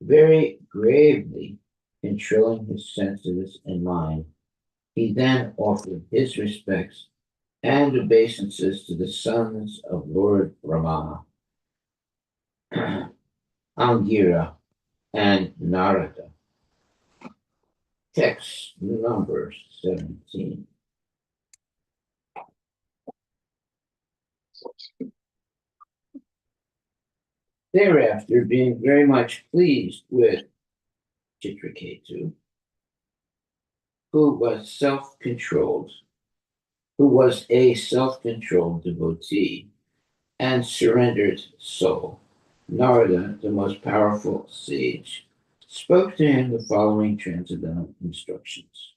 Very gravely controlling his senses and mind, he then offered his respects and obeisances to the sons of Lord Brahma, Angira, and Narada. Text number 17. Thereafter, being very much pleased with Chitraketu, who was self-controlled, who was a self-controlled devotee and surrendered soul, Narada, the most powerful sage, spoke to him the following transcendental instructions.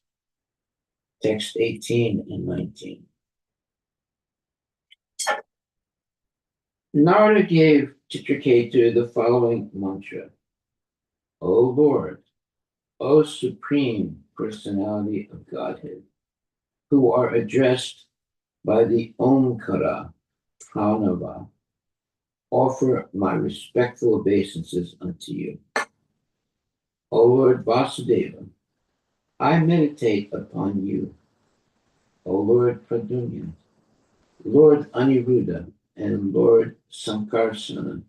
Text 18 and 19. Narada gave Chitraketu the following mantra: O Lord, O Supreme Personality of Godhead, who are addressed by the Omkara Pranava, offer my respectful obeisances unto you. O Lord Vasudeva, I meditate upon you. O Lord Pradyumna, Lord Aniruddha, and Lord Sankarsana,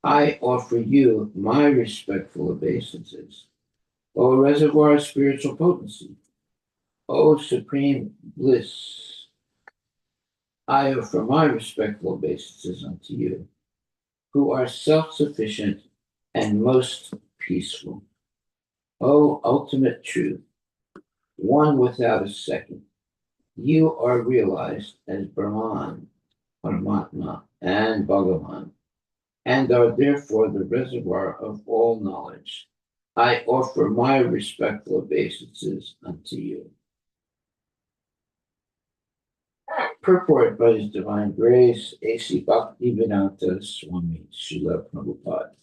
I offer you my respectful obeisances. O reservoir of spiritual potency, O supreme bliss, I offer my respectful obeisances unto you, who are self-sufficient and most peaceful. O ultimate truth, one without a second, you are realized as Brahman, Paramatma, and Bhagavan, and are therefore the reservoir of all knowledge. I offer my respectful obeisances unto you. Purport by His Divine Grace, A.C. Bhaktivedanta Swami Srila Prabhupada.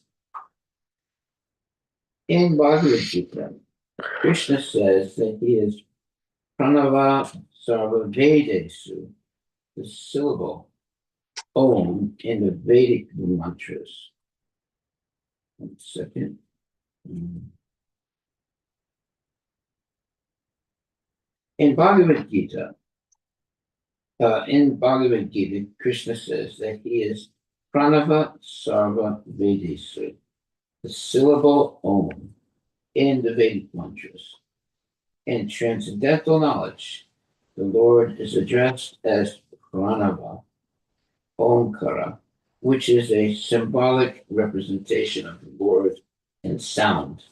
In Bhagavad Gita, Krishna says that he is Pranava Sarva Vedesu, the syllable Om in the Vedic mantras. 1 second. In Bhagavad Gita, Krishna says that he is Pranava Sarva Vedesu, the syllable Om in the Vedic mantras. In transcendental knowledge, the Lord is addressed as Pranava, Omkara, which is a symbolic representation of the Lord in sound.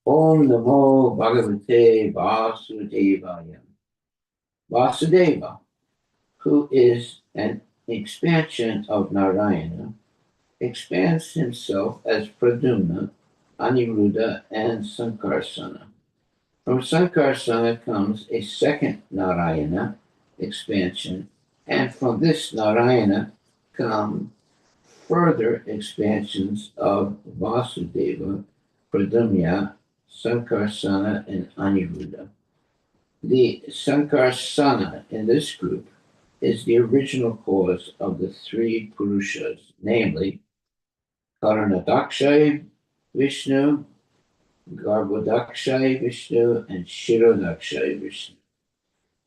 Om Namo Bhagavate Vasudevaya. Vasudeva, who is an expansion of Narayana, expands himself as Pradyumna, Aniruddha, and Sankarsana. From Sankarsana comes a second Narayana expansion, and from this Narayana come further expansions of Vasudeva, Pradyumna, Sankarsana, and Aniruddha. The Sankarsana in this group is the original cause of the three Purushas, namely Karanadakshay Vishnu, Garbhodakshay Vishnu, and Shirodakshay Vishnu.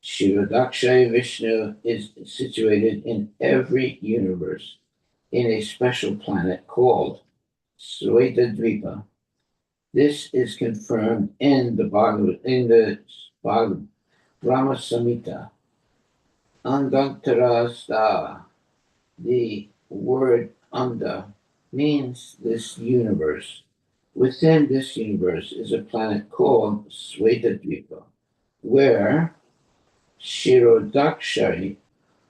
Shirodakshay Vishnu is situated in every universe in a special planet called Svetadvipa. This is confirmed in the Bhagavad Brahma Samhita. Andantarasta, the word anda, means this universe. Within this universe is a planet called Svetadvipa, where Shirodakshari,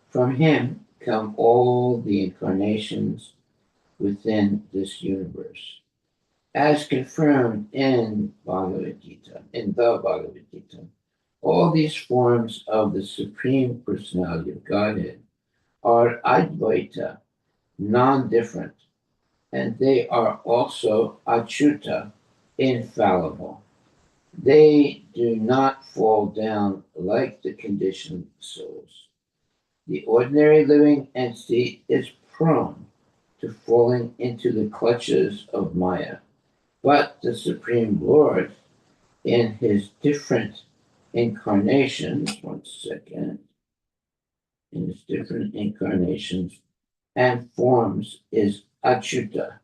from him come all the incarnations within this universe. As confirmed in the Bhagavad Gita, all these forms of the Supreme Personality of Godhead are Advaita, non-different, and they are also Achyuta, infallible. They do not fall down like the conditioned souls. The ordinary living entity is prone to falling into the clutches of Maya, But the Supreme Lord, in his different incarnations, in his different incarnations and forms, is Achyuta,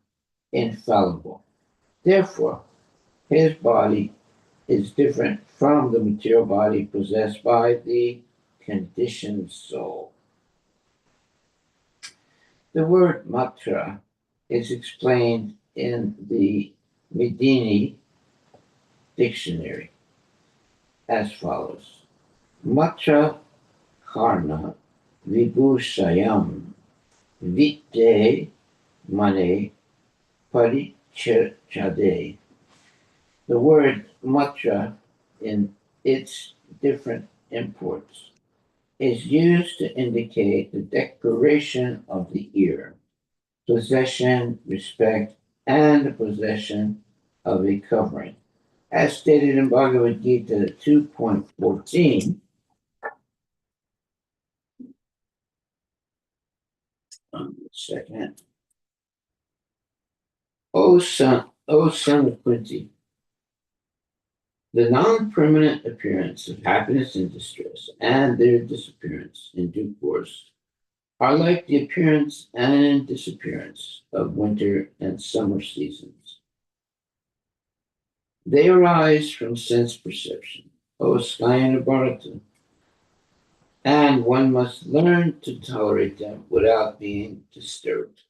infallible. Therefore, his body is different from the material body possessed by the conditioned soul. The word matra is explained in the Medini dictionary as follows: Matra karna vibhushayam vidde mane parichade. The word matra, in its different imports, is used to indicate the decoration of the ear, possession, respect, and the possession of a covering. As stated in Bhagavad Gita 2.14, second, O son of Kunti, the non-permanent appearance of happiness and distress and their disappearance in due course are like the appearance and disappearance of winter and summer seasons. They arise from sense perception, O Skayana Bharata, and one must learn to tolerate them without being disturbed.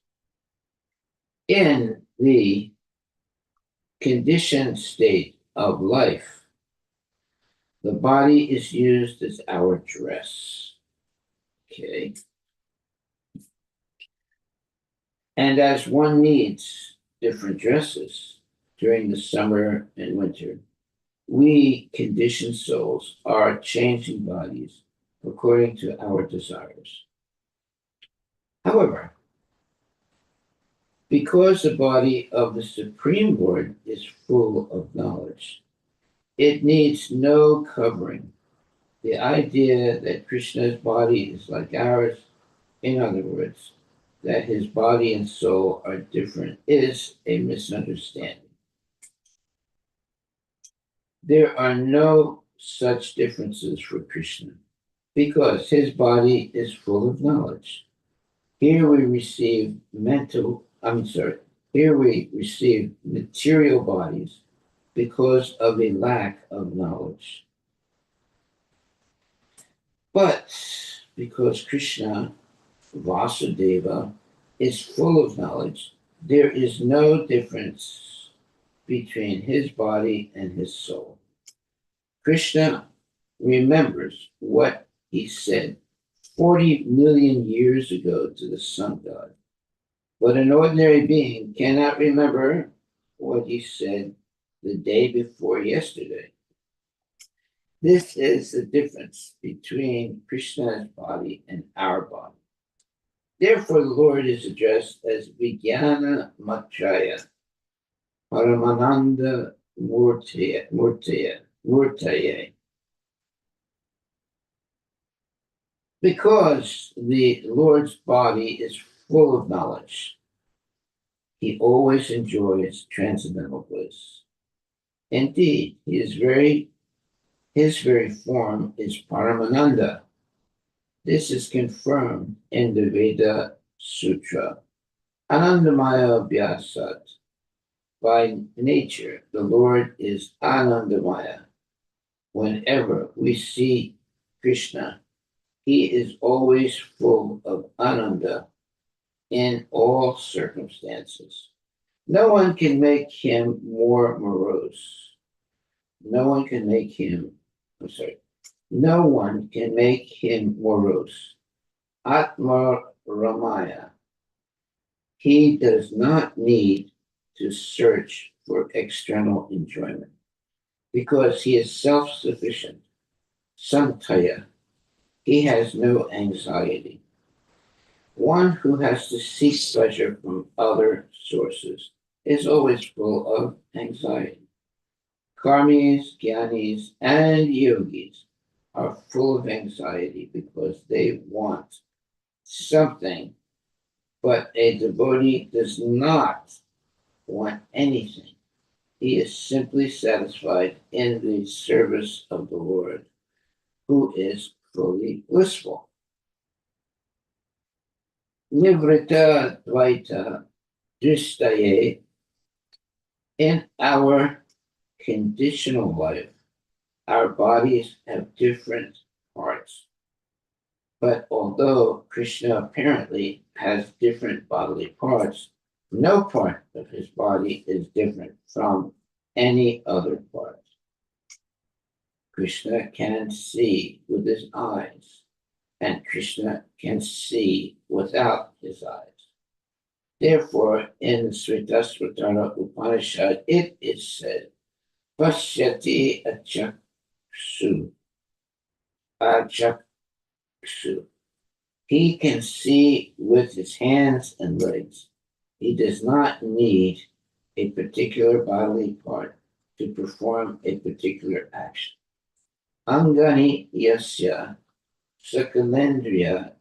In the conditioned state of life, the body is used as our dress. Okay. And as one needs different dresses during the summer and winter, we conditioned souls are changing bodies according to our desires. However, because the body of the Supreme Lord is full of knowledge, it needs no covering. The idea that Krishna's body is like ours, in other words, that his body and soul are different, is a misunderstanding. There are no such differences for Krishna because his body is full of knowledge. Here we receive material bodies because of a lack of knowledge. But because Krishna, Vasudeva, is full of knowledge, there is no difference between his body and his soul. Krishna remembers what he said 40 million years ago to the sun god. But an ordinary being cannot remember what he said the day before yesterday. This is the difference between Krishna's body and our body. Therefore, the Lord is addressed as Vijnana Matraya, Paramananda Murtaye. Because the Lord's body is full of knowledge, he always enjoys transcendental bliss. Indeed, his very form is Paramananda. This is confirmed in the Veda Sutra. Anandamaya Vyasat. By nature, the Lord is Anandamaya. Whenever we see Krishna, he is always full of Ananda in all circumstances. No one can make him more morose. No one can make him morose. Atma Ramaya. He does not need to search for external enjoyment because he is self-sufficient. Santaya. He has no anxiety. One who has to seek pleasure from other sources is always full of anxiety. Karmis, jnanis, and yogis are full of anxiety because they want something, but a devotee does not want anything. he is simply satisfied in the service of the Lord, who is fully blissful. Nivrita Dvaita Dristaye, in our conditional life, our bodies have different parts. But although Krishna apparently has different bodily parts, no part of his body is different from any other part. Krishna can see with his eyes, and Krishna can see without his eyes. Therefore, in Sritasvatara Upanishad, it is said, Pashyati achaksu, achaksu. He can see with his hands and legs. He does not need a particular bodily part to perform a particular action. Angani yasya sakalendriya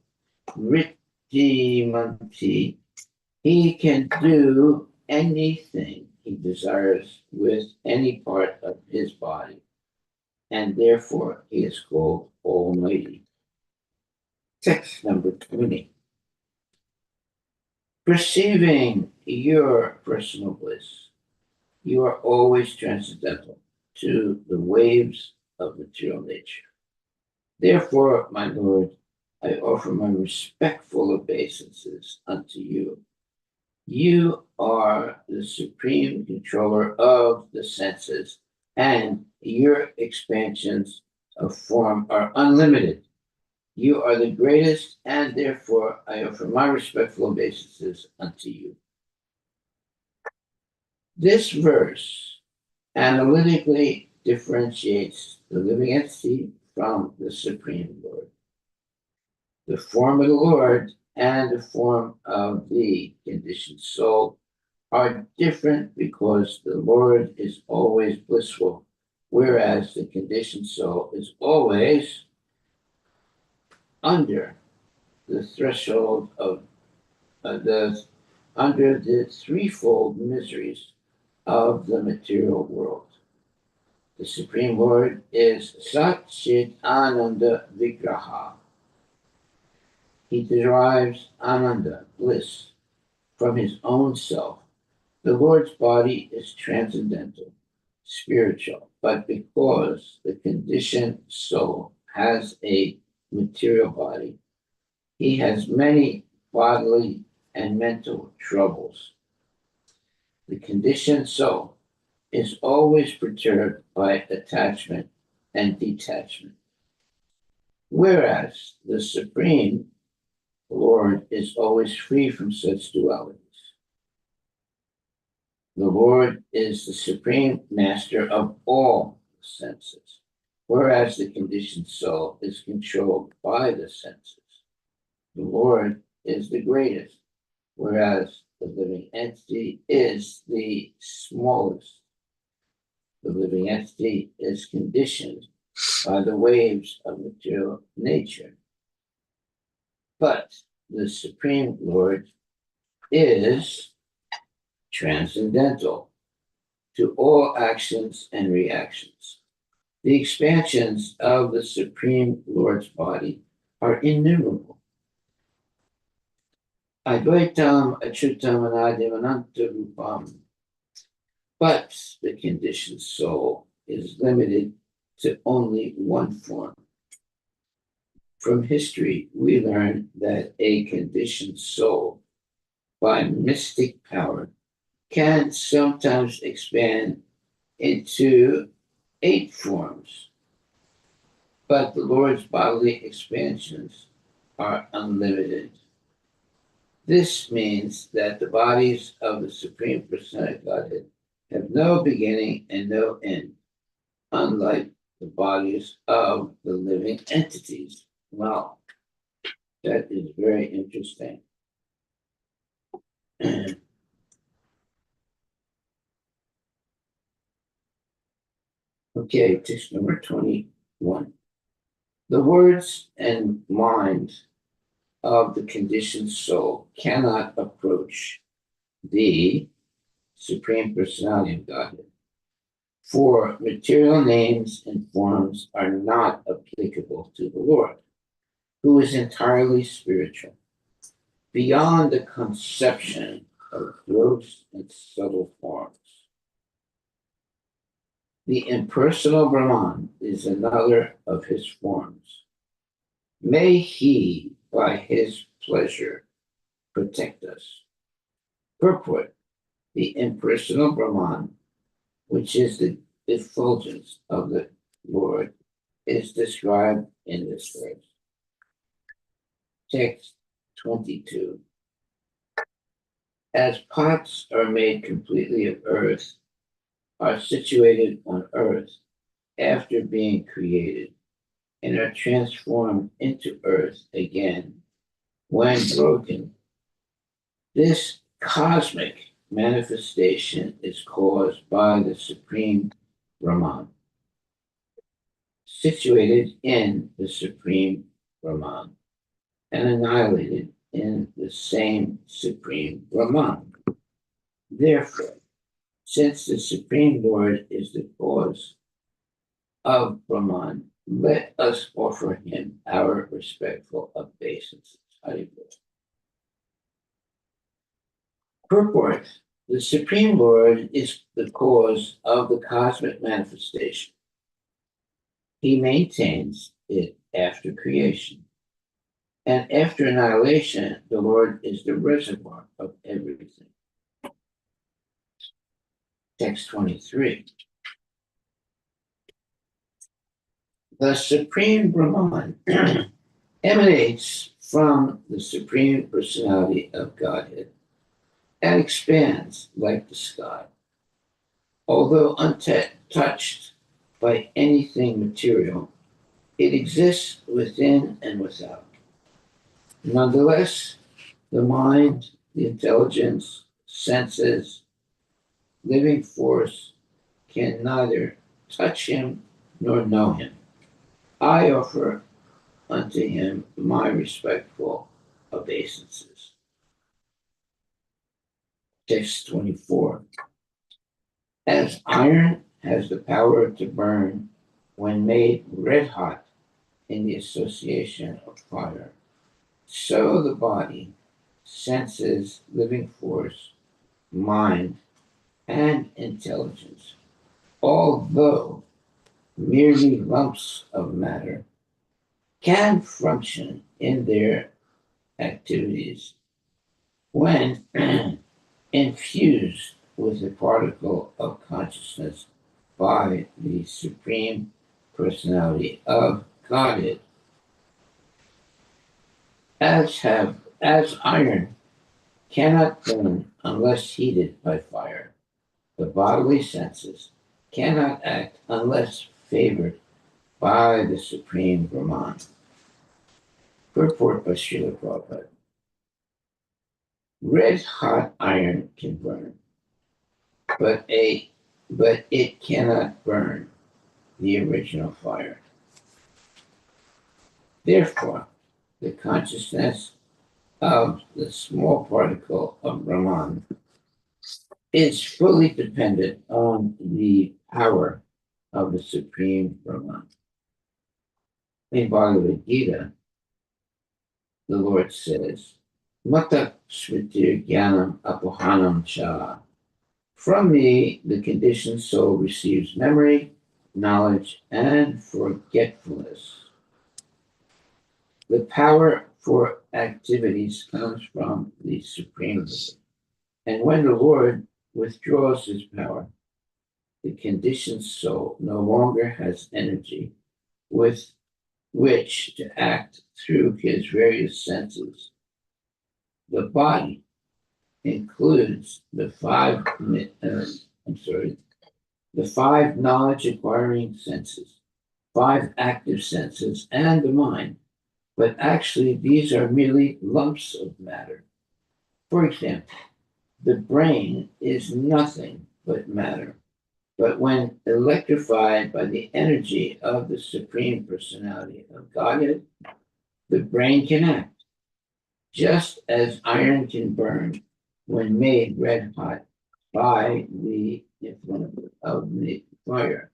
Rittimanti, he can do anything he desires with any part of his body, and therefore he is called Almighty. Text number 20. Perceiving your personal bliss, you are always transcendental to the waves of material nature. Therefore, my Lord, I offer my respectful obeisances unto you. You are the supreme controller of the senses, and your expansions of form are unlimited. You are the greatest, and therefore I offer my respectful obeisances unto you. This verse analytically differentiates the living entity from the Supreme Lord. The form of the Lord and the form of the conditioned soul are different because the Lord is always blissful, whereas the conditioned soul is always under the threshold of under the threefold miseries of the material world. The Supreme Lord is Sat Chit Ananda Vigraha. He derives Ananda, bliss, from his own self. The Lord's body is transcendental, spiritual, but because the conditioned soul has a material body, he has many bodily and mental troubles. The conditioned soul is always perturbed by attachment and detachment, whereas the Supreme Lord is always free from such dualities. The Lord is the supreme master of all senses, whereas the conditioned soul is controlled by the senses. The Lord is the greatest, whereas the living entity is the smallest. The living entity is conditioned by the waves of material nature. But the Supreme Lord is transcendental to all actions and reactions. The expansions of the Supreme Lord's body are innumerable. Advaitam Achutam Anadim Ananta Rupam. But the conditioned soul is limited to only one form. From history, we learn that a conditioned soul, by mystic power, can sometimes expand into 8 forms, but the Lord's bodily expansions are unlimited. This means that the bodies of the Supreme Personality Godhead have no beginning and no end, unlike the bodies of the living entities. Wow, that is very interesting. Okay, text number 21. The words and mind of the conditioned soul cannot approach the Supreme Personality of Godhead. For material names and forms are not applicable to the Lord, who is entirely spiritual, beyond the conception of gross and subtle forms. The impersonal Brahman is another of his forms. May he, by his pleasure, protect us. Purport: the impersonal Brahman, which is the effulgence of the Lord, is described in this verse. Text 22. As pots are made completely of earth, are situated on earth after being created, and are transformed into earth again when broken, this cosmic manifestation is caused by the Supreme Brahman, situated in the Supreme Brahman, and annihilated in the same Supreme Brahman. Therefore, since the Supreme Lord is the cause of Brahman, let us offer him our respectful obeisances. Harivilas. Purport: the Supreme Lord is the cause of the cosmic manifestation. He maintains it after creation. And after annihilation, the Lord is the reservoir of everything. Text 23. The Supreme Brahman emanates from the Supreme Personality of Godhead and expands like the sky. Although untouched by anything material, it exists within and without. Nonetheless, the mind, the intelligence, senses, living force can neither touch him nor know him. I offer unto him my respectful obeisances. Text 24. As iron has the power to burn when made red hot in the association of fire, so the body, senses, living force, mind, and intelligence, although merely lumps of matter, can function in their activities when infused with a particle of consciousness by the Supreme Personality of Godhead. As iron cannot burn unless heated by fire, the bodily senses cannot act unless favored by the Supreme Brahman. Purport by Srila Prabhupada. Red hot iron can burn, but it cannot burn the original fire. Therefore, the consciousness of the small particle of Brahman is fully dependent on the power of the Supreme Brahman. In Bhagavad Gita, the Lord says, Mata Smritir Jnanam Apohanam Cha. From me, the conditioned soul receives memory, knowledge, and forgetfulness. The power for activities comes from the Supreme Lord. And when the Lord withdraws his power, the conditioned soul no longer has energy with which to act through his various senses. The body includes the five knowledge acquiring senses, 5 active senses, and the mind. But actually, these are merely lumps of matter. For example, the brain is nothing but matter. But when electrified by the energy of the Supreme Personality of Godhead, the brain can act, just as iron can burn when made red hot by the influence of the fire.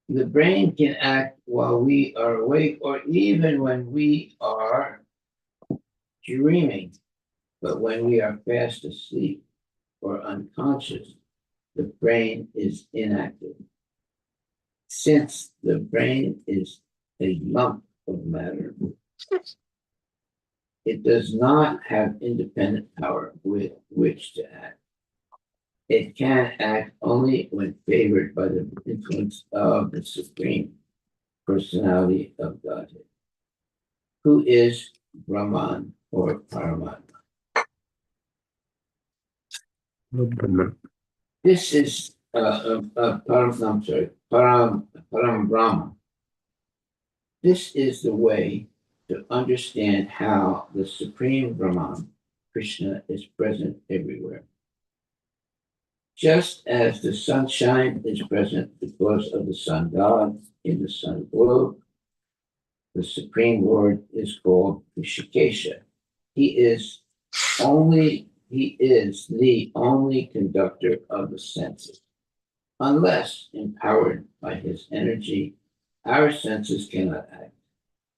The brain can act while we are awake or even when we are dreaming, but when we are fast asleep or unconscious, the brain is inactive. Since the brain is a lump of matter, it does not have independent power with which to act. It can act only when favored by the influence of the Supreme Personality of Godhead, who is Brahman or Paramatma. This is Param Brahma. This is the way to understand how the Supreme Brahman, Krishna, is present everywhere. Just as the sunshine is present because of the sun god in the sun globe, the Supreme Lord is called Rishikesha. He is the only conductor of the senses. Unless empowered by his energy, our senses cannot act.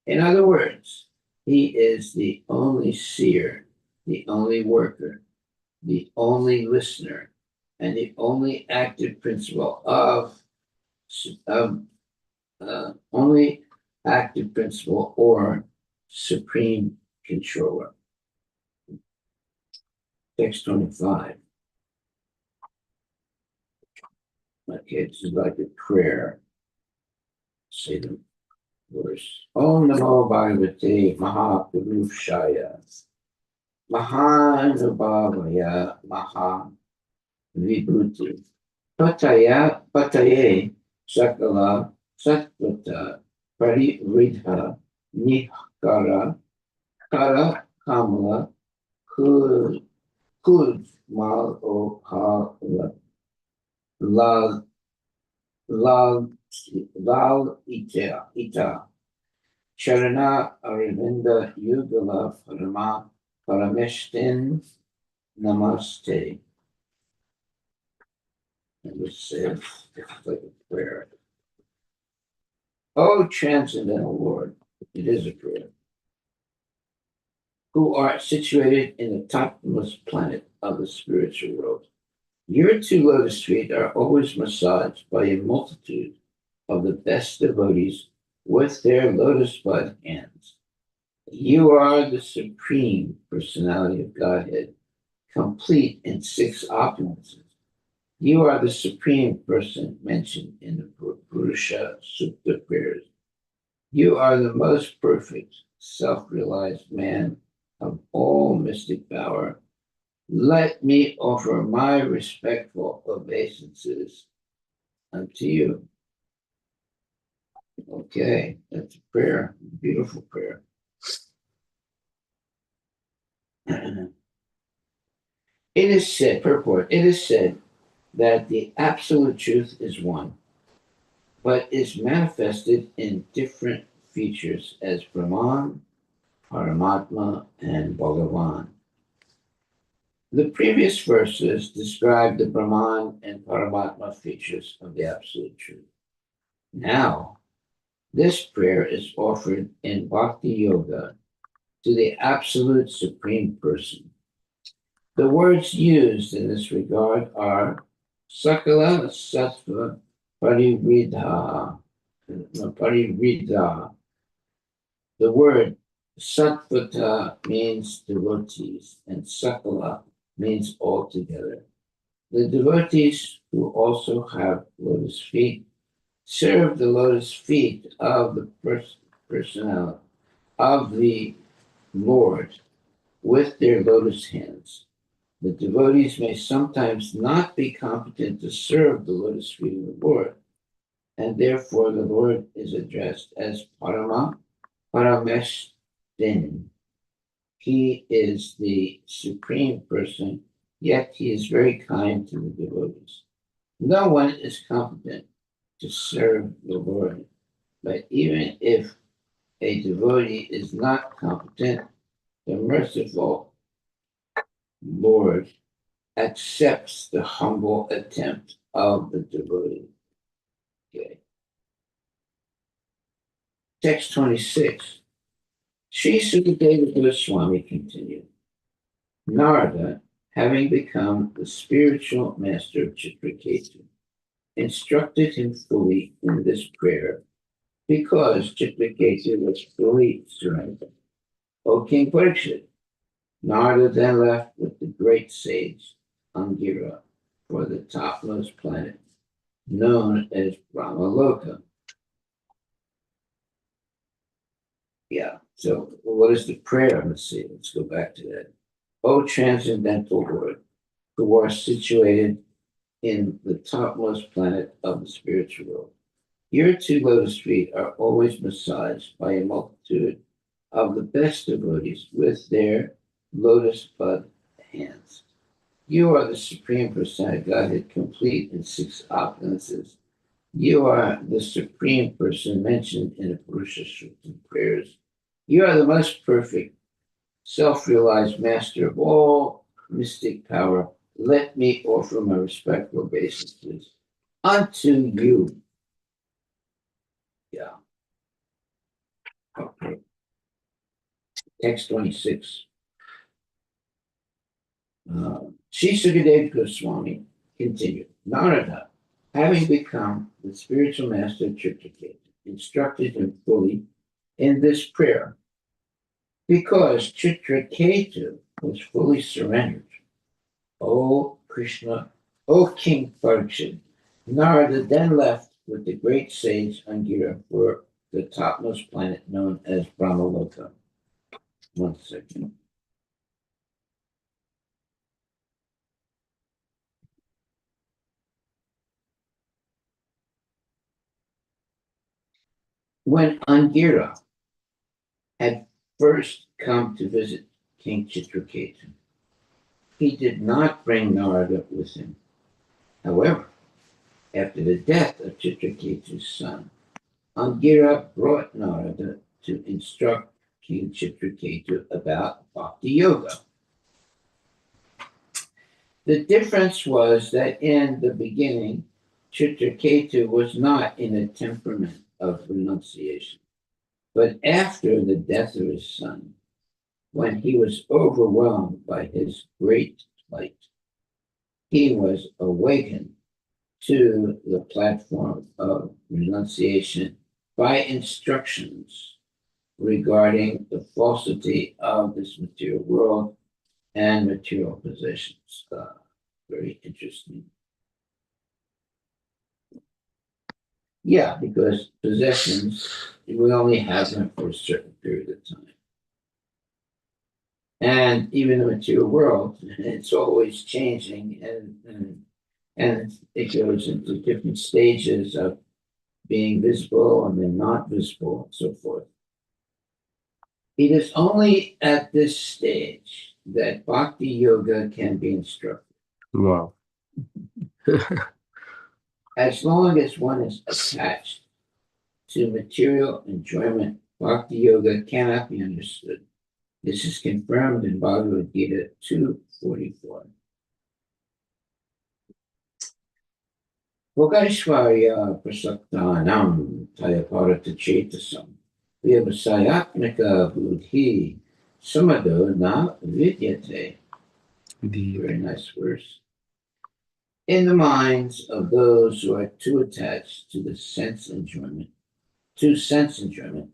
In other words, he is the only seer, the only worker, the only listener, and the only active principle only active principle or supreme controller. Text 25. Okay, this is like a prayer. Say the verse. Om Namo Bhagavate Mahapurushaya Mahanubhavaya Maha Vibhuti Pataye Sakala Satvata Pariridha Nihkara Kara Kamala Kud Mal O Kala Lal Ita Sharana Aravinda Yugala Parameshtin Namaste. And it says, it's like a prayer. Oh, transcendental Lord, it is a prayer, who art situated in the topmost planet of the spiritual world. Your two lotus feet are always massaged by a multitude of the best devotees with their lotus bud hands. You are the Supreme Personality of Godhead, complete in 6 opulences. You are the Supreme Person mentioned in the Purusha Sukta prayers. You are the most perfect, self-realized man of all mystic power. Let me offer my respectful obeisances unto you. Okay, that's a prayer, beautiful prayer. It is said, purport, it is said that the absolute truth is one, but is manifested in different features as Brahman, Paramatma, and Bhagavan. The previous verses describe the Brahman and Paramatma features of the absolute truth. Now, this prayer is offered in Bhakti Yoga to the absolute Supreme Person. The words used in this regard are Sakala Sattva Parividha. The word Sattvata means devotees, and Sakala means altogether. The devotees who also have lotus feet serve the lotus feet of the personality of the Lord with their lotus hands. The devotees may sometimes not be competent to serve the lotus feet of the Lord, and therefore the Lord is addressed as Parameshtin. He is the Supreme Person, yet he is very kind to the devotees. No one is competent to serve the Lord, but even if a devotee is not competent, the merciful Lord accepts the humble attempt of the devotee. Okay. Text 26. Sri Sukadeva Goswami continued. Narada, having become the spiritual master of Chitraketu, instructed him fully in this prayer because Chitraketu was fully surrendered. O King Parikshit, Narada then left with the great sage Angira for the topmost planet, known as Brahmaloka. Yeah, so what is the prayer? Let's see, let's go back to that. O transcendental Lord, who are situated in the topmost planet of the spiritual world. Your two lotus feet are always massaged by a multitude of the best devotees with their lotus bud hands. You are the Supreme Person, Godhead, complete in six opulences. You are the Supreme Person mentioned in the Purusha Sukta prayers. You are the most perfect, self-realized master of all mystic power. Let me offer my respectful obeisances unto you. Yeah. Okay. Text 26. Sri Sukadeva Goswami continued. Narada, having become the spiritual master of Chitraketu, instructed him fully in this prayer because Chitraketu was fully surrendered. O Krishna, O King Parikshit, Narada then left with the great sage Angira for the topmost planet known as Brahmaloka. 1 second. When Angira had first come to visit King Chitraketu, he did not bring Narada with him. However, after the death of Chitraketu's son, Angira brought Narada to instruct King Chitraketu about Bhakti Yoga. The difference was that in the beginning, Chitraketu was not in a temperament of renunciation. But after the death of his son, when he was overwhelmed by his great plight, he was awakened to the platform of renunciation by instructions regarding the falsity of this material world and material possessions. Very interesting. Yeah, because possessions, we only have them for a certain period of time. And even the material world, it's always changing and it goes into different stages of being visible and then not visible and so forth. It is only at this stage that bhakti yoga can be instructed. Wow. As long as one is attached to material enjoyment, bhakti yoga cannot be understood. This is confirmed in Bhagavad Gita 2:44. Vogaishvarya prasaktanam tayaparata chetasam vyavasayatmika buddhi samado na vidyate. Very nice verse. In the minds of those who are too attached to sense enjoyment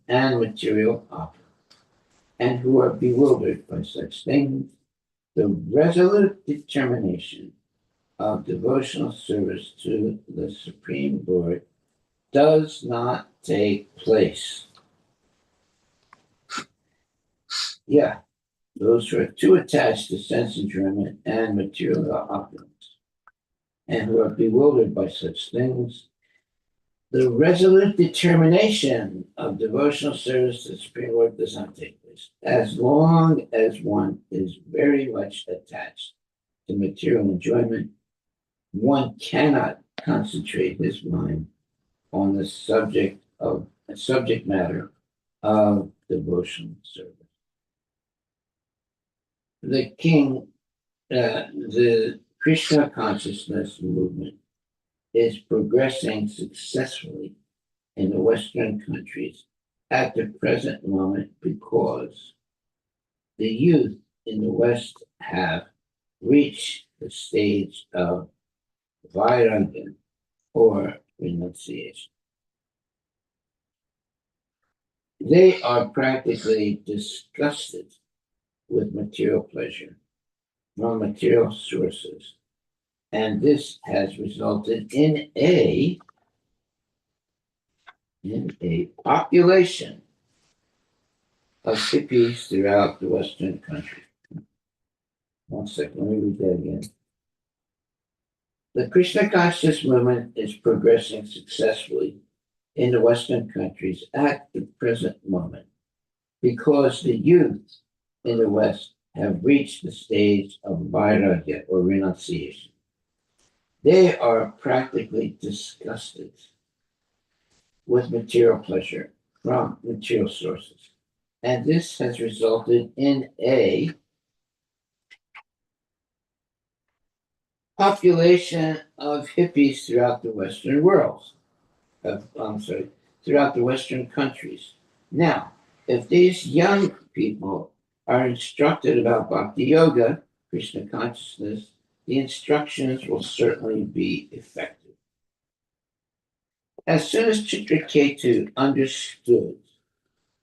and material opulence, and who are bewildered by such things, the resolute determination of devotional service to the Supreme Lord does not take place. Yeah, those who are too attached to sense enjoyment and material opulence, and who are bewildered by such things, the resolute determination of devotional service to the Supreme Lord does not take place. As long as one is very much attached to material enjoyment, one cannot concentrate his mind on the subject matter of devotional service. The Krishna consciousness movement is progressing successfully in the Western countries at the present moment because the youth in the West have reached the stage of vairagya or renunciation. They are practically disgusted with material pleasure from material sources, and this has resulted in a population of hippies throughout the Western country. One second, let me read that again. The Krishna conscious movement is progressing successfully in the Western countries at the present moment because the youth in the West have reached the stage of vairagya or renunciation. They are practically disgusted with material pleasure from material sources. And this has resulted in a population of hippies throughout the Western world. Throughout the Western countries. Now, if these young people are instructed about bhakti yoga, Krishna consciousness, the instructions will certainly be effective. As soon as Chitraketu understood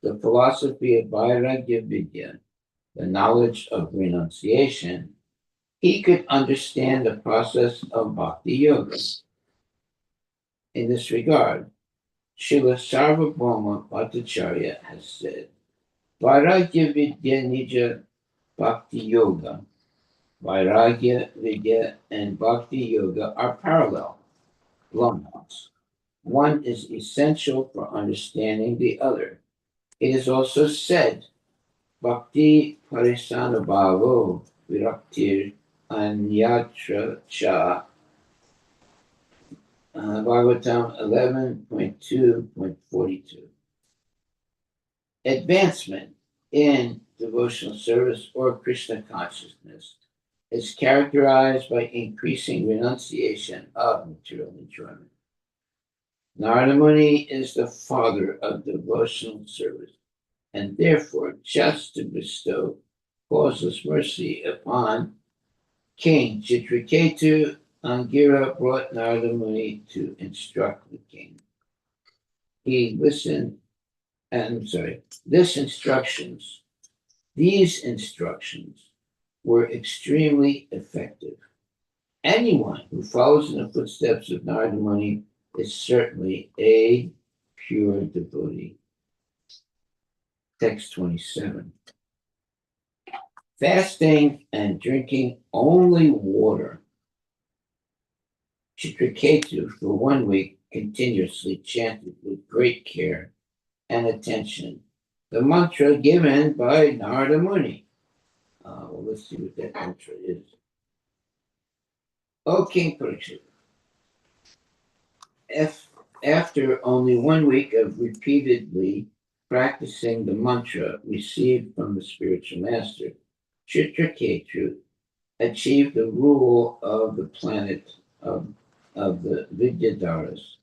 the philosophy of Vairagya Vidya, the knowledge of renunciation, he could understand the process of bhakti yoga. In this regard, Srila Sarvabhauma Bhattacharya has said, Vairagya Vidya Nija Bhakti Yoga, Vairagya Vidya and Bhakti Yoga are parallel, longhorns. One is essential for understanding the other. It is also said, Bhakti Parisanabhavo Viraktir Anyatra Cha Bhagavatam 11.2.42. Advancement in devotional service or Krishna consciousness is characterized by increasing renunciation of material enjoyment. Narada Muni is the father of devotional service, and therefore just to bestow causeless mercy upon King Chitraketu, Angira brought Narada Muni to instruct the king. He listened, these instructions were extremely effective. Anyone who follows in the footsteps of Narada Muni is certainly a pure devotee. Text 27. Fasting and drinking only water. Chitraketu for 1 week continuously chanted with great care and attention the mantra given by Narada Muni. Let's see what that mantra is. O King Parikshit, after only 1 week of repeatedly practicing the mantra received from the spiritual master, Chitraketu achieved the rule of the planet of the Vidyadharas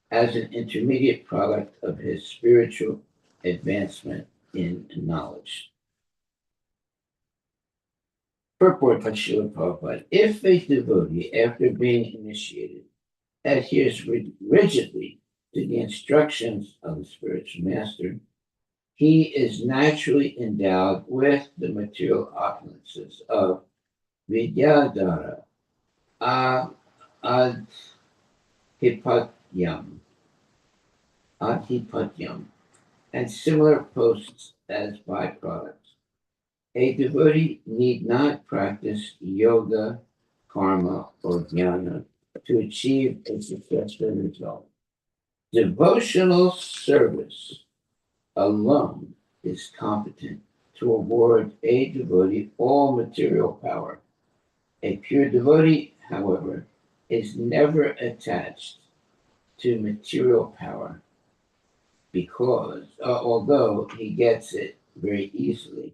as an intermediate product of his spiritual advancement in knowledge. Purport by Srila Prabhupada. If a devotee, after being initiated, adheres rigidly to the instructions of the spiritual master, he is naturally endowed with the material opulences of Vidyadhara, adhipatyam, and similar posts as byproducts. A devotee need not practice yoga, karma, or jnana to achieve a successful result. Devotional service alone is competent to award a devotee all material power. A pure devotee, however, is never attached to material power because, although he gets it very easily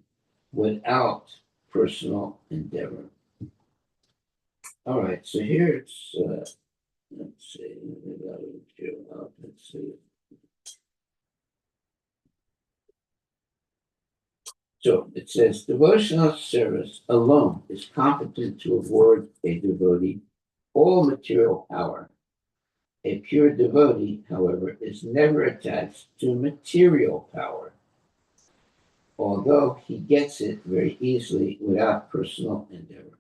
without personal endeavor. All right, so here it's let's see. Let's see. So it says devotional service alone is competent to award a devotee all material power. A pure devotee, however, is never attached to material power, although he gets it very easily without personal endeavor.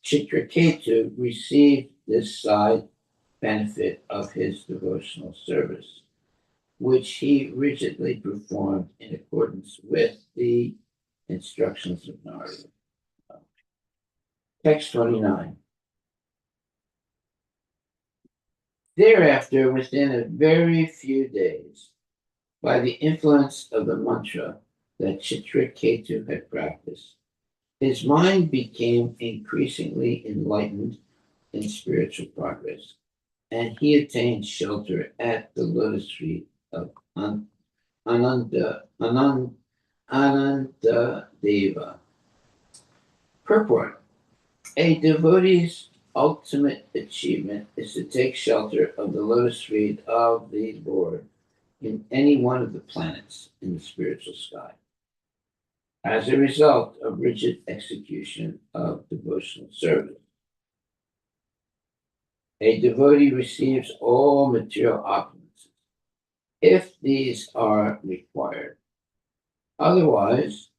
Chitraketu received this side benefit of his devotional service, which he rigidly performed in accordance with the instructions of Narada. Text 29. Thereafter, within a very few days, by the influence of the mantra that Chitraketu had practiced, his mind became increasingly enlightened in spiritual progress, and he attained shelter at the lotus feet of Ananda Deva. Purport: a devotee's ultimate achievement is to take shelter of the lotus feet of the Lord in any one of the planets in the spiritual sky, as a result of rigid execution of devotional service. A devotee receives all material opulences if these are required. Otherwise,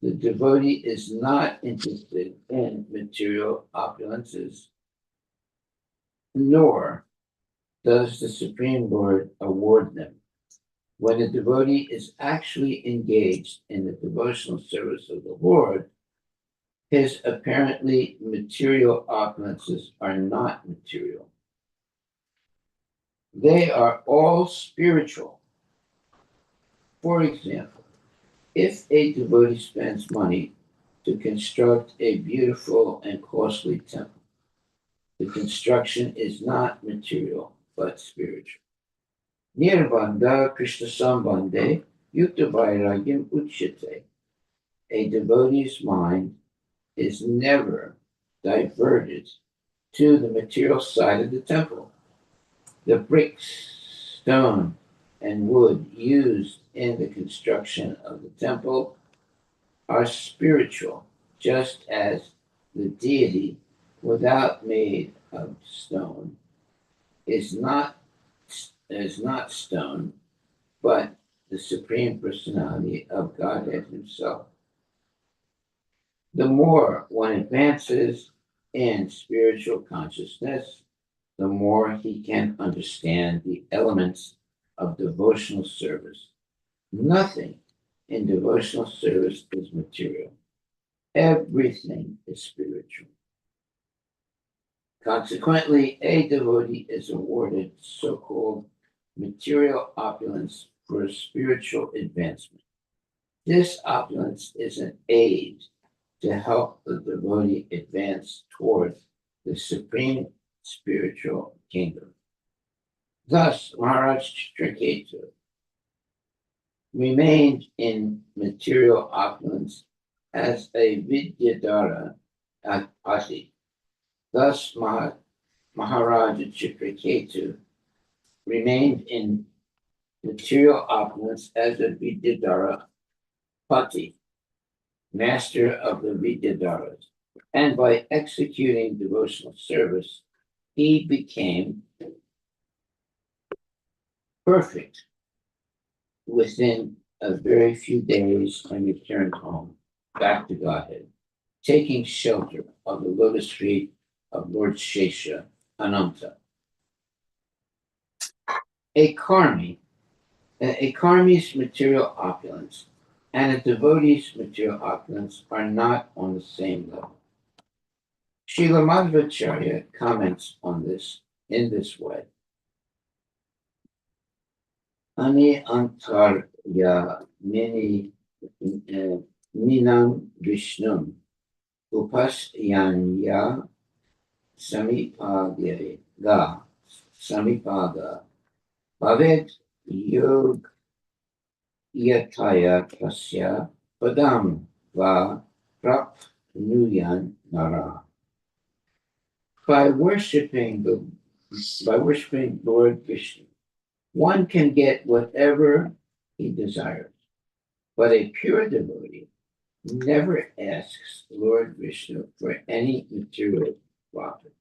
the devotee is not interested in material opulences, nor does the Supreme Lord award them. When a devotee is actually engaged in the devotional service of the Lord, his apparently material opulences are not material. They are all spiritual. For example, if a devotee spends money to construct a beautiful and costly temple, the construction is not material but spiritual. Nirvanda Krishna Sambandhe Yukta Vairagyam Uchyate. A devotee's mind is never diverted to the material side of the temple. The bricks, stone, and wood used in the construction of the temple are spiritual, just as the deity, without made of stone, is not stone, but the Supreme Personality of Godhead Himself. The more one advances in spiritual consciousness, the more he can understand the elements of devotional service. Nothing in devotional service is material. Everything is spiritual. Consequently, a devotee is awarded so-called material opulence for spiritual advancement. This opulence is an aid to help the devotee advance towards the supreme spiritual kingdom. Thus, Maharaj Chitraketu remained in material opulence as a Vidyadhara Pati. Thus, Maharaj Chitraketu remained in material opulence as a Vidyadhara Pati, master of the Vidyadharas. And by executing devotional service, he became perfect within a very few days and returned home, back to Godhead, taking shelter of the lotus feet of Lord Shesha Ananta. A karmi's material opulence and a devotee's material opulence are not on the same level. Srila Madhvacharya comments on this in this way. Ani antarya minam vishnum upasyanya samipada bhaved yog yataya tasya padam va prapnuyan nara. By worshipping the By worshiping Lord Vishnu, one can get whatever he desires, but a pure devotee never asks Lord Vishnu for any material profit.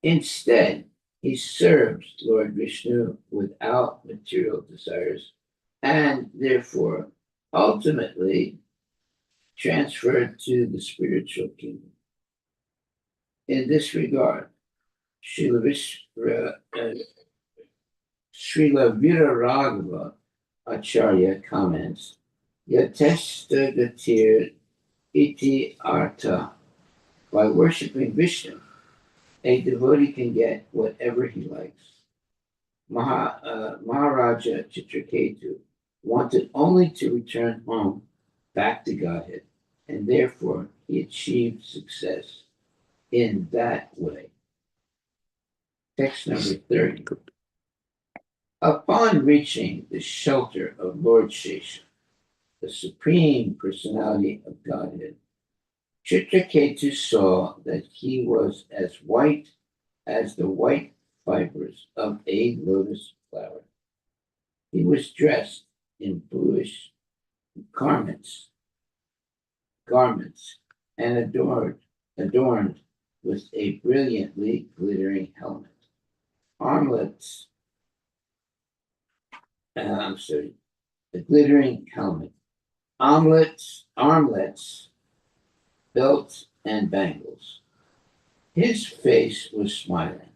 Instead, he serves Lord Vishnu without material desires and therefore ultimately transferred to the spiritual kingdom. In this regard, Srila Viraraghava Acharya comments, Yateshta Gatir iti artha. By worshipping Vishnu, a devotee can get whatever he likes. Maharaja Chitraketu wanted only to return home back to Godhead, and therefore he achieved success in that way. Text number 30. Upon reaching the shelter of Lord Shesha, the Supreme Personality of Godhead, Chitraketu saw that he was as white as the white fibers of a lotus flower. He was dressed in bluish garments, and adorned with a brilliantly glittering helmet. Armlets, the glittering helmet, armlets, belts, and bangles. His face was smiling,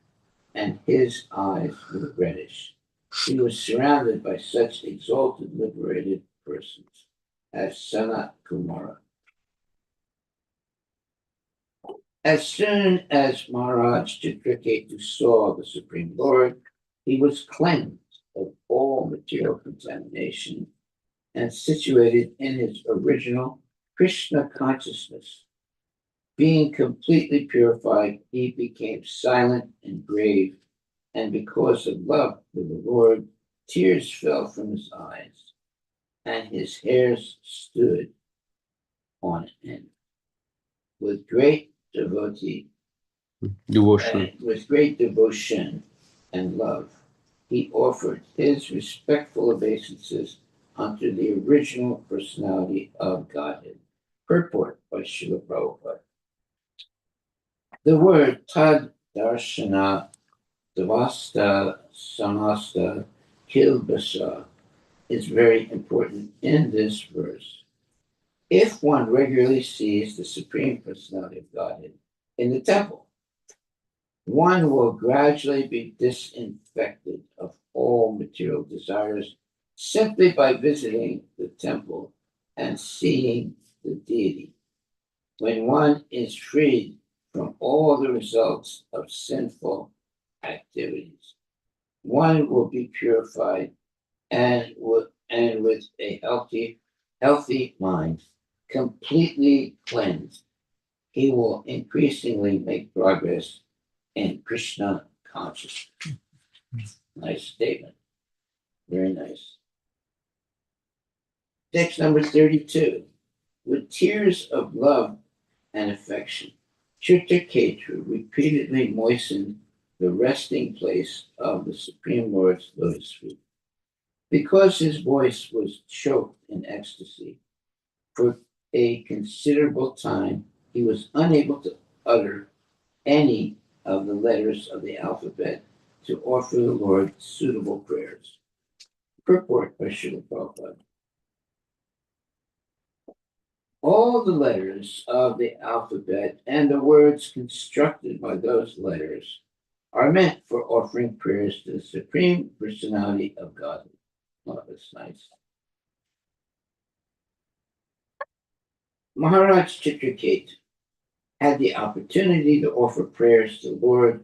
and his eyes were reddish. He was surrounded by such exalted, liberated persons as Sanat Kumara. As soon as Maharaj Chitraketu saw the Supreme Lord, he was cleansed of all material contamination and situated in his original Krishna consciousness. Being completely purified, he became silent and grave, and because of love for the Lord, tears fell from his eyes, and his hairs stood on end. With great devotion and love, he offered his respectful obeisances unto the original personality of Godhead. Purport by Srila Prabhupada. The word tad darshana devasta samasta kilbasa is very important in this verse. If one regularly sees the Supreme Personality of Godhead in the temple, one will gradually be disinfected of all material desires simply by visiting the temple and seeing the deity. When one is freed from all the results of sinful activities, one will be purified and with a healthy mind, completely cleansed. He will increasingly make progress in Krishna consciousness. Nice statement. Very nice. Text number 32. With tears of love and affection, Chitraketu repeatedly moistened the resting place of the Supreme Lord's lotus feet. Because his voice was choked in ecstasy, for a considerable time he was unable to utter any of the letters of the alphabet to offer the Lord suitable prayers. Purport by Srila Prabhupada. All the letters of the alphabet and the words constructed by those letters are meant for offering prayers to the Supreme Personality of God. Oh, that's nice. Maharaj Chitraketu had the opportunity to offer prayers to the Lord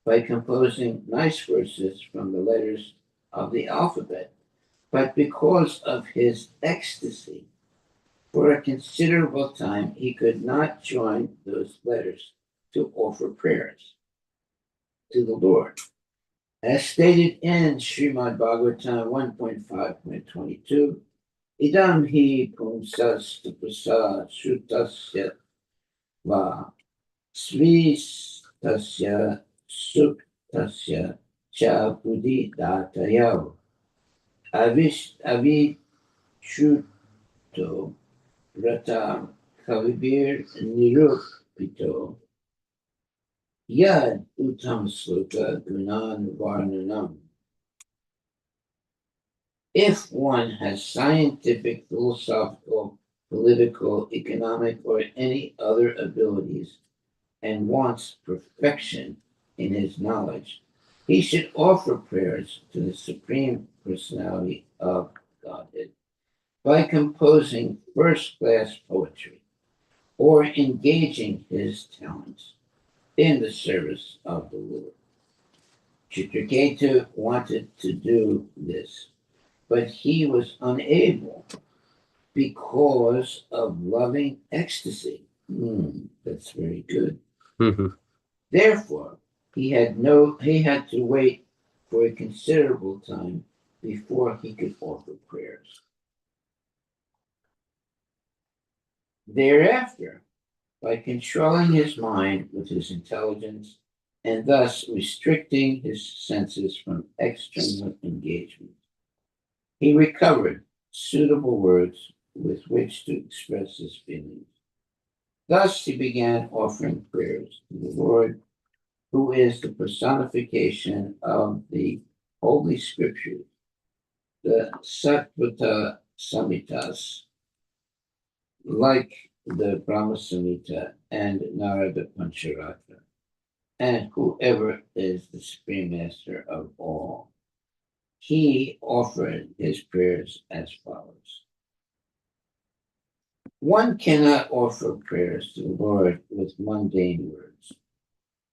by composing nice verses from the letters of the alphabet, but because of his ecstasy, for a considerable time he could not join those letters to offer prayers to the Lord. As stated in Srimad Bhagavatam 1.5.22, idam hi pumsas tapasa shrutasya va svis tasya suk tasya cha buddhi datayo avichuto rata kavibir nirupito yad uttam sloka gunan varnanam. If one has scientific, philosophical, political, economic, or any other abilities and wants perfection in his knowledge, he should offer prayers to the Supreme Personality of Godhead by composing first class poetry or engaging his talents in the service of the Lord. Chitraketu wanted to do this, but he was unable because of loving ecstasy. That's very good. Mhm. Therefore, he had to wait for a considerable time before he could offer prayers. Thereafter, by controlling his mind with his intelligence and thus restricting his senses from external engagement, he recovered suitable words with which to express his feelings. Thus he began offering prayers to the Lord, who is the personification of the Holy Scriptures, the Satvata Samhitas, like the Brahma Samhita and Narada Pancharatra, and whoever is the Supreme Master of all. He offered his prayers as follows. One cannot offer prayers to the Lord with mundane words.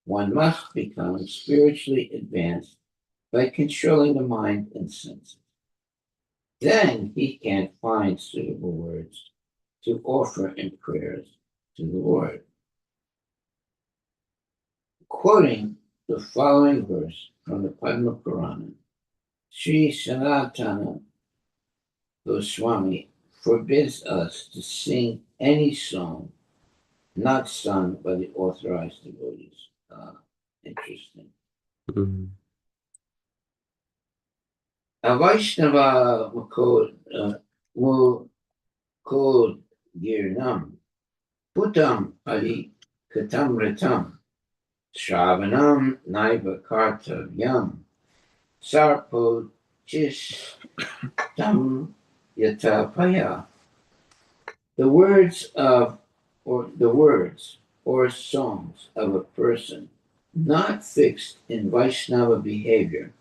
One must become spiritually advanced by controlling the mind and senses. Then he can find suitable words to offer in prayers to the Lord. Quoting the following verse from the Padma Purana, Sri Sanatana Goswami forbids us to sing any song not sung by the authorized devotees. Interesting. Mhm. Vaishnava Mukod Girnam Putam Hari Katam Ritam Shravanam Naiva Kartavyam Sarpo Chistam Yatapaya. The words or songs of a person not fixed in Vaishnava behavior,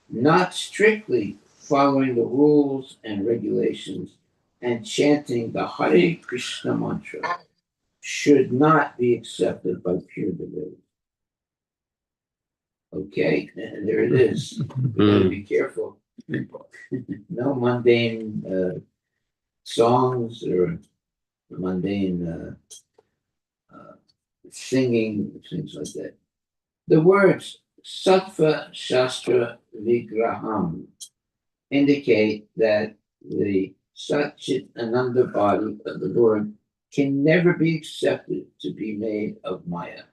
not strictly following the rules and regulations and chanting the Hare Krishna mantra should not be accepted by pure devotees. Okay, there it is. We got to be careful. No mundane songs or mundane singing, things like that. The words Sattva Shastra Vigraham indicate that the Satchit Ananda body of the Lord can never be accepted to be made of Maya.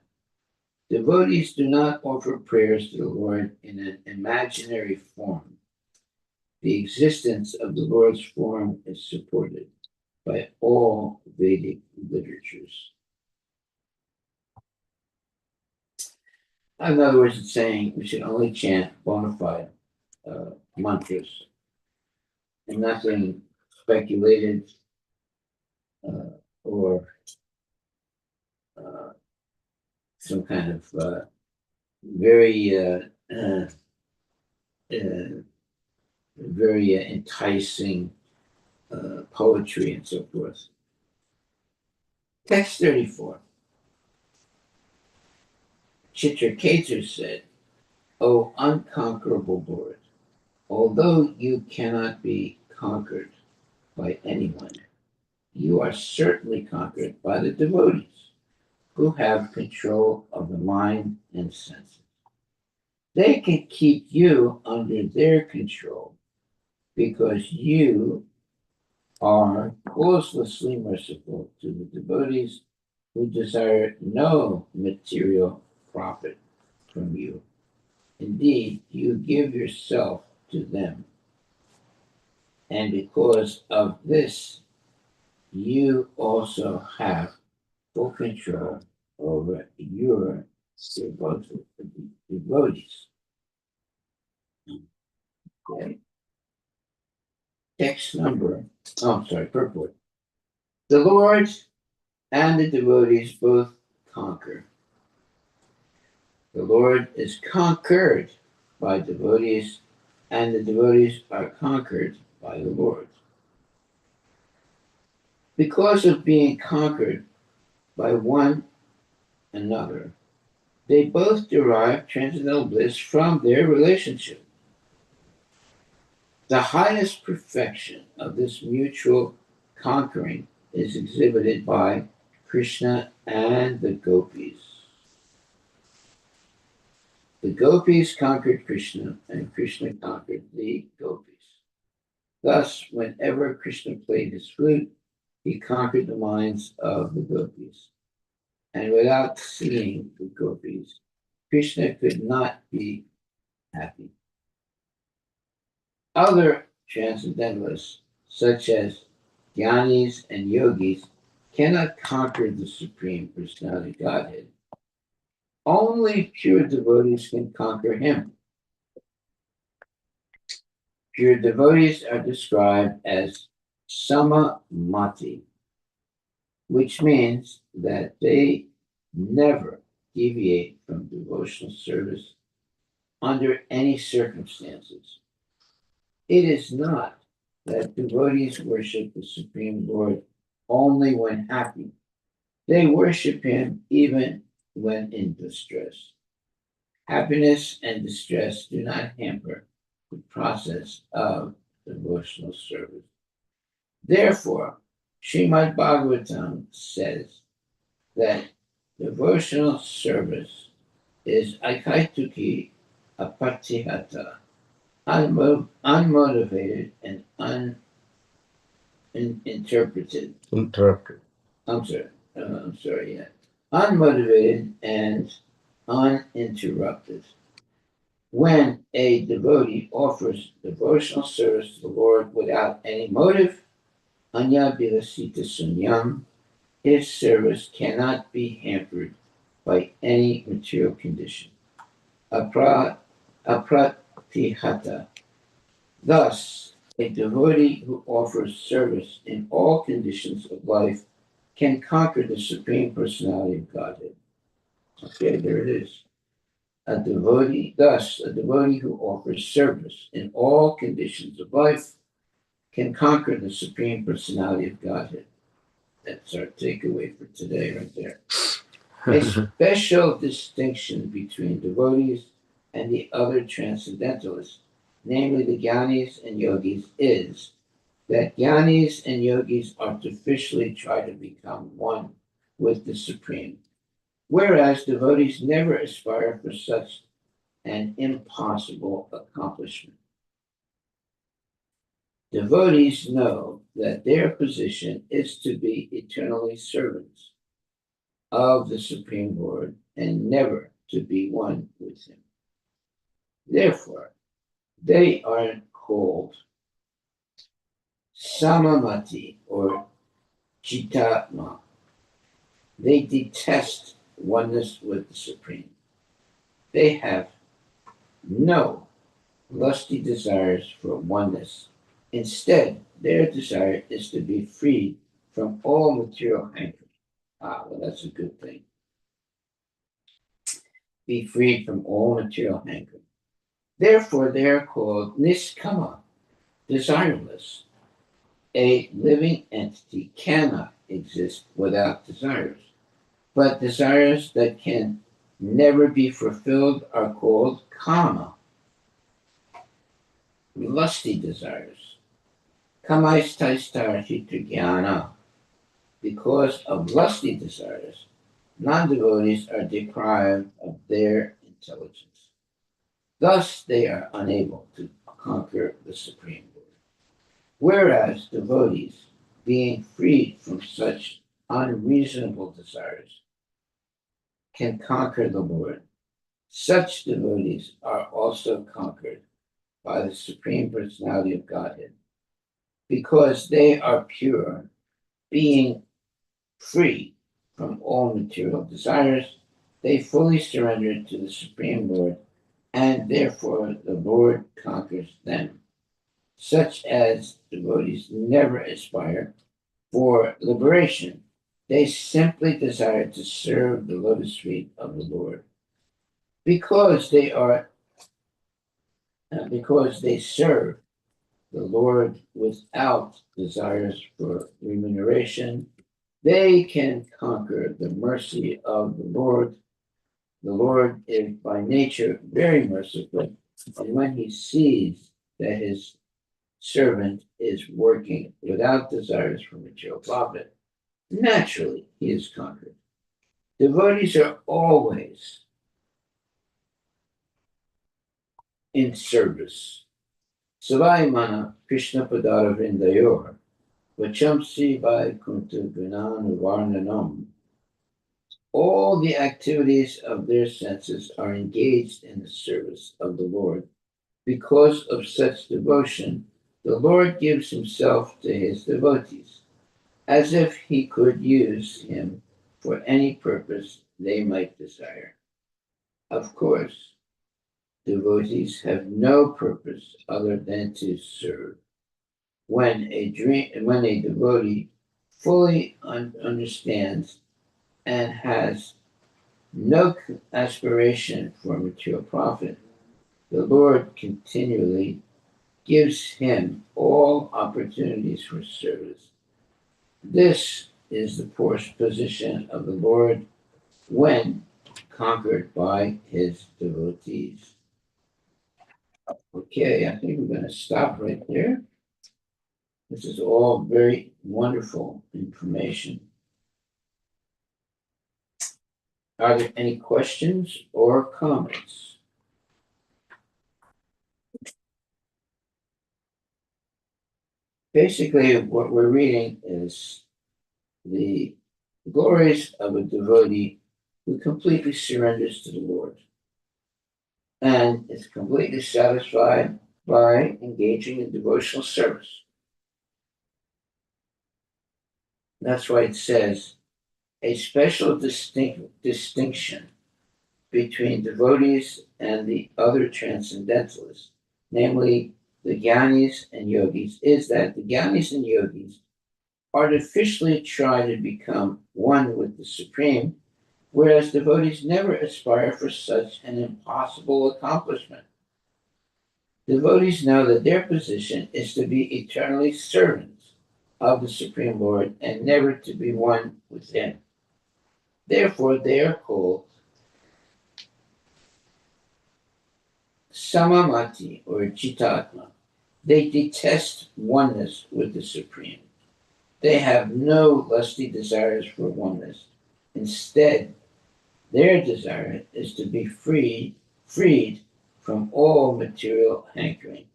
Devotees do not offer prayers to the Lord in an imaginary form. The existence of the Lord's form is supported by all Vedic literatures. In other words, it's saying we should only chant bona fide mantras and nothing speculated or uh, some kind of very very enticing poetry and so forth. Text 34. Chitraketu said, O unconquerable Lord, although you cannot be conquered by anyone, you are certainly conquered by the devotees who have control of the mind and senses. They can keep you under their control because you are causelessly merciful to the devotees who desire no material profit from you. Indeed, you give yourself to them, and because of this, you also have full control over your devotees. Okay. Text number, purport. The Lord and the devotees both conquer. The Lord is conquered by devotees, and the devotees are conquered by the Lord. Because of being conquered by one another, they both derive transcendental bliss from their relationship. The highest perfection of this mutual conquering is exhibited by Krishna and the gopis. The gopis conquered Krishna, and Krishna conquered the gopis. Thus, whenever Krishna played his flute, he conquered the minds of the gopis. And without seeing the gopis, Krishna could not be happy. Other transcendentalists, such as Jnanis and yogis, cannot conquer the Supreme Personality of Godhead. Only pure devotees can conquer him. Pure devotees are described as samamati, which means that they never deviate from devotional service under any circumstances. It is not that devotees worship the Supreme Lord only when happy. They worship him even when in distress. Happiness and distress do not hamper the process of devotional service. Therefore, Srimad Bhagavatam says that devotional service is akaituki apatihata, unmotivated and uninterpreted. Interrupted. I'm sorry, yeah. Unmotivated and uninterrupted. When a devotee offers devotional service to the Lord without any motive, anya bilasita sunyam, his service cannot be hampered by any material condition. Apratihata. Thus, a devotee who offers service in all conditions of life can conquer the Supreme Personality of Godhead. Okay, there it is. A devotee who offers service in all conditions of life can conquer the Supreme Personality of Godhead. That's our takeaway for today, right there. A special distinction between devotees and the other transcendentalists, namely the Jnanis and yogis, is that Jnanis and yogis artificially try to become one with the Supreme, whereas devotees never aspire for such an impossible accomplishment. Devotees know that their position is to be eternally servants of the Supreme Lord and never to be one with him. Therefore, they are called samamati or chitatma. They detest oneness with the Supreme. They have no lusty desires for oneness. Instead, their desire is to be freed from all material hankering. Ah, well, that's a good thing. Be freed from all material hankering. Therefore, they are called niskama, desireless. A living entity cannot exist without desires, but desires that can never be fulfilled are called kama, lusty desires. Kamaistaistarhitrigyana. Because of lusty desires, non-devotees are deprived of their intelligence. Thus, they are unable to conquer the Supreme Lord. Whereas devotees, being freed from such unreasonable desires, can conquer the Lord. Such devotees are also conquered by the Supreme Personality of Godhead because they are pure, being free from all material desires. They fully surrender to the Supreme Lord, and therefore the Lord conquers them. Such as devotees never aspire for liberation. They simply desire to serve the lotus feet of the Lord. Because they serve the Lord without desires for remuneration, they can conquer the mercy of the Lord. The Lord is by nature very merciful, and when he sees that his servant is working without desires for material profit, naturally he is conquered. Devotees are always in service. Savai mana Krishna Padara Vindayor, Vachamsi Vai Kunta Gunan Varnanam. All the activities of their senses are engaged in the service of the Lord. Because of such devotion, the Lord gives himself to his devotees, as if he could use him for any purpose they might desire. Of course, devotees have no purpose other than to serve. When a devotee fully understands and has no aspiration for material profit, the Lord continually gives him all opportunities for service. This is the position of the Lord when conquered by his devotees. Okay, I think we're going to stop right there. This is all very wonderful information. Are there any questions or comments? Basically, what we're reading is the glories of a devotee who completely surrenders to the Lord and is completely satisfied by engaging in devotional service. That's why it says a special distinction between devotees and the other transcendentalists, namely the Gyanis and Yogis, is that the Gyanis and Yogis artificially try to become one with the Supreme, whereas devotees never aspire for such an impossible accomplishment. Devotees know that their position is to be eternally servants of the Supreme Lord and never to be one with him. Therefore, they are called Samamati or Jitatma. They detest oneness with the Supreme. They have no lusty desires for oneness. Instead, their desire is to be freed from all material hankering.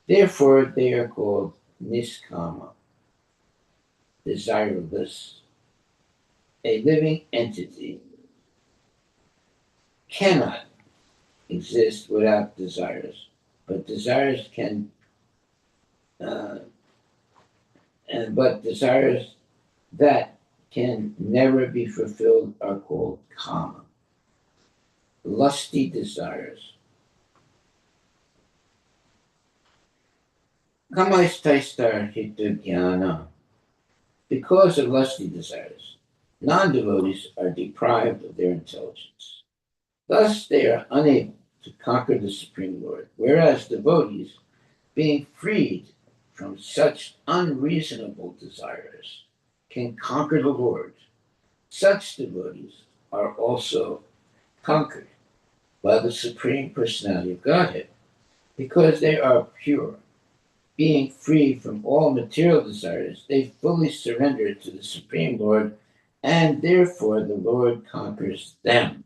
Therefore, they are called Niskama, desireless. A living entity cannot exist without desires, but desires that can never be fulfilled are called kama, lusty desires. Kamastaistar hita. Because of lusty desires, non-devotees are deprived of their intelligence. Thus, they are unable to conquer the Supreme Lord, whereas devotees, being freed from such unreasonable desires, can conquer the Lord. Such devotees are also conquered by the Supreme Personality of Godhead because they are pure. Being free from all material desires, they fully surrender to the Supreme Lord, and therefore the Lord conquers them.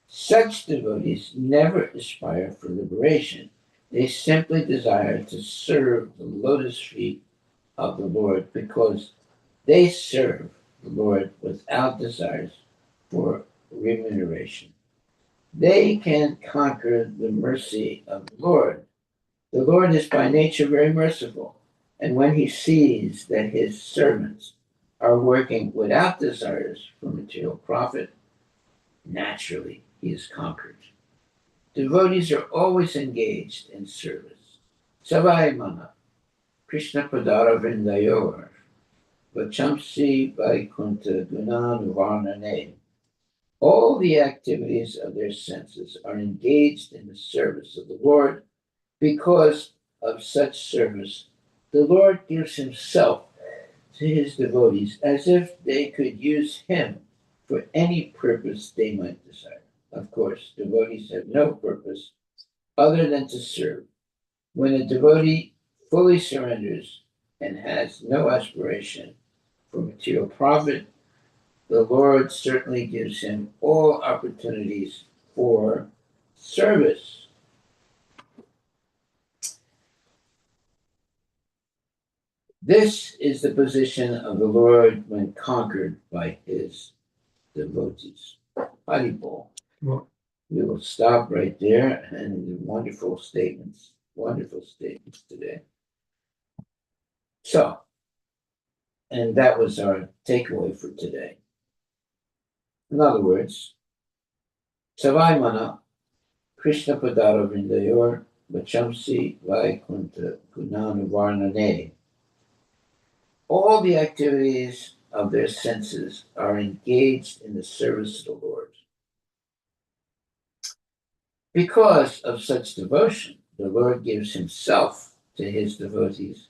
Such devotees never aspire for liberation. They simply desire to serve the lotus feet of the Lord because they serve the Lord without desires for remuneration. They can conquer the mercy of the Lord. The Lord is by nature very merciful, and when he sees that his servants are working without desires for material profit, naturally he is conquered. Devotees are always engaged in service. Savai Mana, Krishna Padara Vrindayor, Vachamsi Vaikunta Gunanuvarnane. All the activities of their senses are engaged in the service of the Lord. Because of such service, the Lord gives himself to his devotees as if they could use him for any purpose they might desire. Of course, devotees have no purpose other than to serve. When a devotee fully surrenders and has no aspiration for material profit, the Lord certainly gives him all opportunities for service. This is the position of the Lord when conquered by his devotees. Haribol. Well, We will stop right there, and wonderful statements today. So, and that was our takeaway for today. In other words, Savai Mana, Krishna Padara Vindayor, Vachamsi Vaikunta Gunanu Varnane. All the activities of their senses are engaged in the service of the Lord. Because of such devotion, the Lord gives himself to his devotees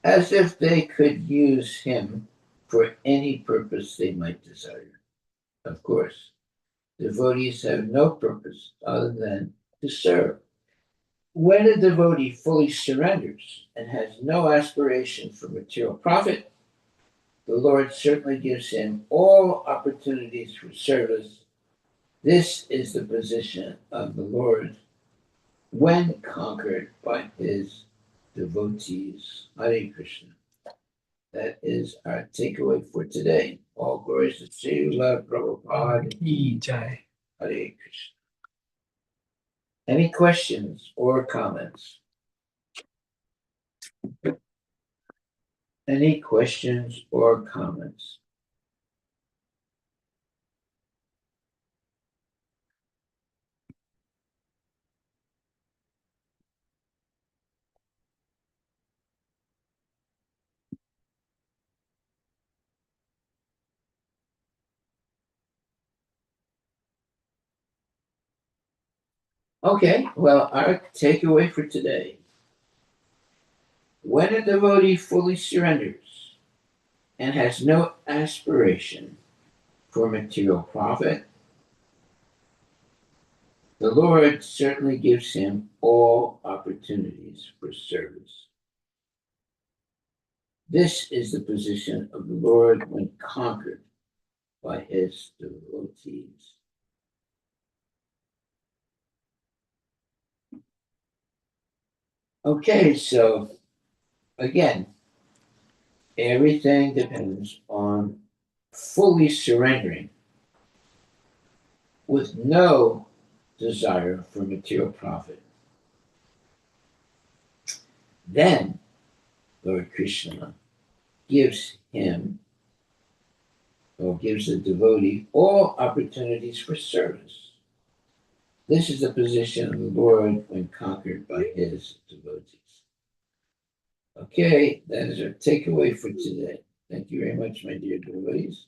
as if they could use him for any purpose they might desire. Of course, devotees have no purpose other than to serve. When a devotee fully surrenders and has no aspiration for material profit, the Lord certainly gives him all opportunities for service. This is the position of the Lord when conquered by his devotees. Hare Krishna. That is our takeaway for today. All glories to Srila Prabhupada. Ki Jai. Hare Krishna. Any questions or comments? Any questions or comments? Okay, well, our takeaway for today. When a devotee fully surrenders and has no aspiration for material profit, the Lord certainly gives him all opportunities for service. This is the position of the Lord when conquered by his devotees. Okay, so again, everything depends on fully surrendering with no desire for material profit. Then Lord Krishna gives him or gives the devotee all opportunities for service. This is the position of the Lord when conquered by his devotees. Okay, that is our takeaway for today. Thank you very much, my dear devotees.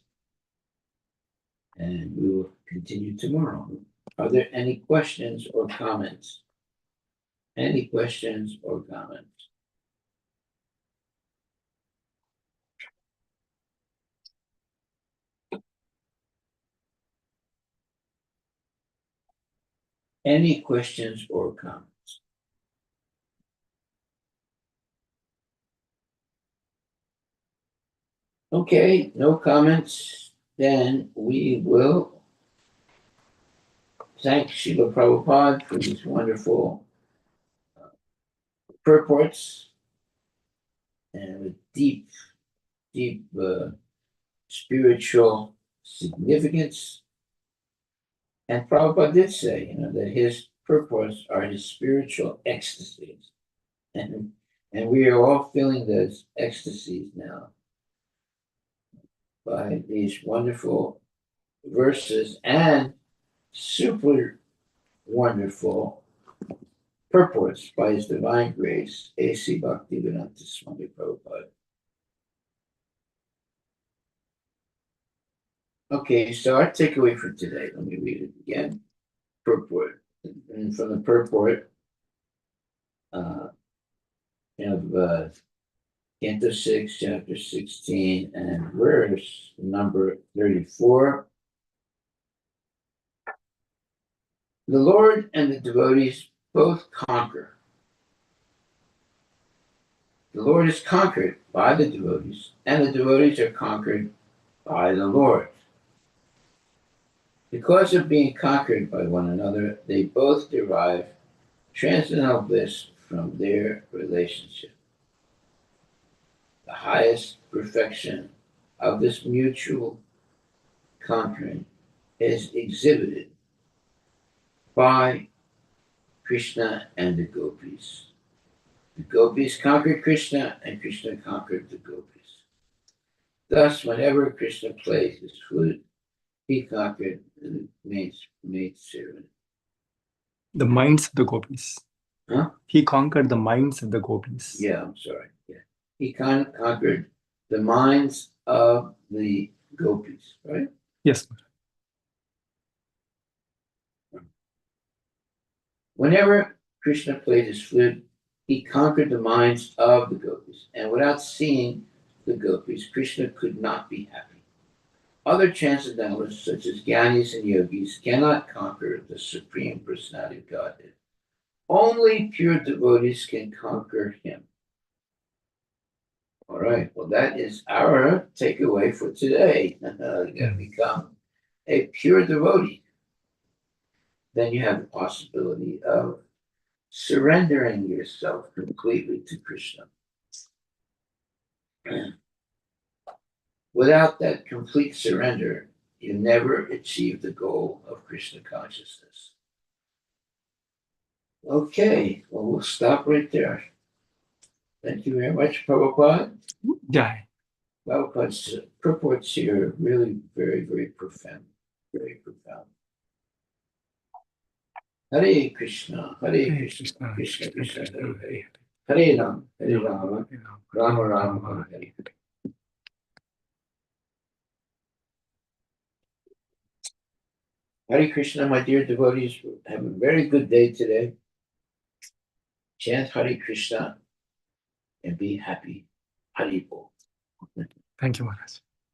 And we will continue tomorrow. Are there any questions or comments? Any questions or comments? Any questions or comments? Okay, no comments. Then we will thank Srila Prabhupada for these wonderful purports and with deep, deep spiritual significance. And Prabhupada did say, that his purports are his spiritual ecstasies. And, and we are all feeling those ecstasies now by these wonderful verses and super wonderful purports by His Divine Grace, A.C. Bhaktivedanta Swami Prabhupada. Okay, so our takeaway for today, let me read it again. Purport. And from the purport of Canto 6, chapter 16, and verse number 34. The Lord and the devotees both conquer. The Lord is conquered by the devotees, and the devotees are conquered by the Lord. Because of being conquered by one another, they both derive transcendental bliss from their relationship. The highest perfection of this mutual conquering is exhibited by Krishna and the gopis. The gopis conquered Krishna, and Krishna conquered the gopis. Thus, whenever Krishna plays his flute, he conquered the maid servant. The minds of the gopis. Huh? He conquered the minds of the gopis. Yeah, I'm sorry. Yeah. He conquered the minds of the gopis, right? Yes. Whenever Krishna played his flute, he conquered the minds of the gopis. And without seeing the gopis, Krishna could not be happy. Other transcendentalists, such as Gyanis and Yogis, cannot conquer the Supreme Personality of Godhead. Only pure devotees can conquer him. All right, well, that is our takeaway for today. You got to become a pure devotee. Then you have the possibility of surrendering yourself completely to Krishna. Without that complete surrender, you never achieve the goal of Krishna consciousness. Okay, well, we'll stop right there. Thank you very much, Prabhupada. Jai. Prabhupada's purports here are really very, very profound. Very profound. Hare Krishna, Hare Krishna, Krishna Krishna, Hare Hare. Hare Rama, Rama Rama, Hare Hare. Hare Krishna, my dear devotees, have a very good day today. Chant Hare Krishna and be happy. Hare Bol. Thank you, Maharaj.